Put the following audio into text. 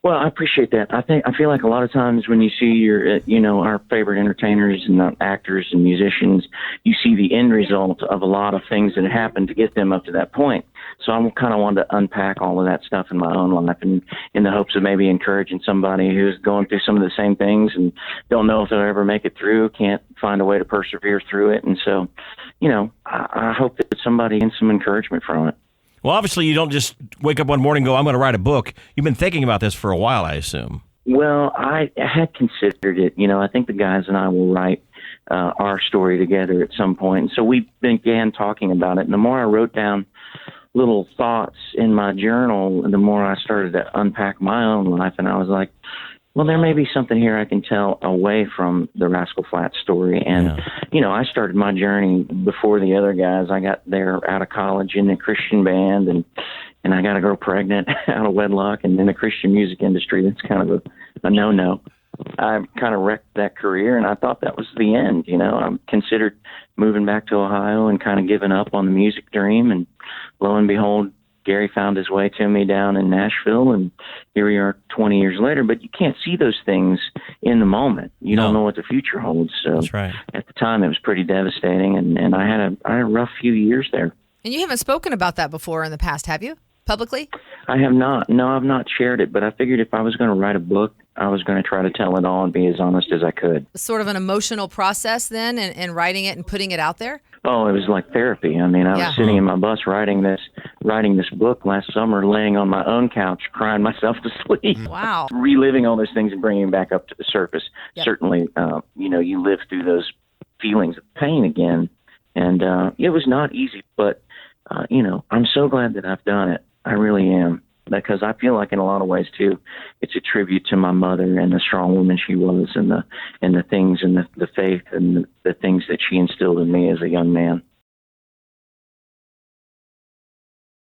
Well, I appreciate that. I feel like a lot of times when you see our favorite entertainers and actors and musicians, you see the end result of a lot of things that happen to get them up to that point. So I kind of wanted to unpack all of that stuff in my own life, and in the hopes of maybe encouraging somebody who's going through some of the same things and don't know if they'll ever make it through, can't find a way to persevere through it. And so, I hope that somebody gets some encouragement from it. Well, obviously, you don't just wake up one morning and go, I'm going to write a book. You've been thinking about this for a while, I assume. Well, I had considered it. I think the guys and I will write our story together at some point. And so we began talking about it. And the more I wrote down little thoughts in my journal, the more I started to unpack my own life. And I was like, well, there may be something here I can tell away from the Rascal Flatts story. And, I started my journey before the other guys. I got there out of college in the Christian band, and I got a girl pregnant out of wedlock. And in the Christian music industry, that's kind of a no-no. I kind of wrecked that career, and I thought that was the end. I considered moving back to Ohio and kind of giving up on the music dream. And lo and behold, Gary found his way to me down in Nashville, and here we are 20 years later. But you can't see those things in the moment. You don't know what the future holds. So that's right. At the time, it was pretty devastating, and I had a rough few years there. And you haven't spoken about that before in the past, have you? Publicly? I have not. No, I've not shared it, but I figured if I was going to write a book, I was going to try to tell it all and be as honest as I could. Sort of an emotional process then, and writing it and putting it out there? Oh, it was like therapy. I mean, I was sitting in my bus writing this book last summer, laying on my own couch, crying myself to sleep. Wow. Reliving all those things and bringing them back up to the surface. Yep. Certainly, you live through those feelings of pain again. And it was not easy, but, I'm so glad that I've done it. I really am. Because I feel like in a lot of ways, too, it's a tribute to my mother and the strong woman she was, and the things and the faith and the things that she instilled in me as a young man.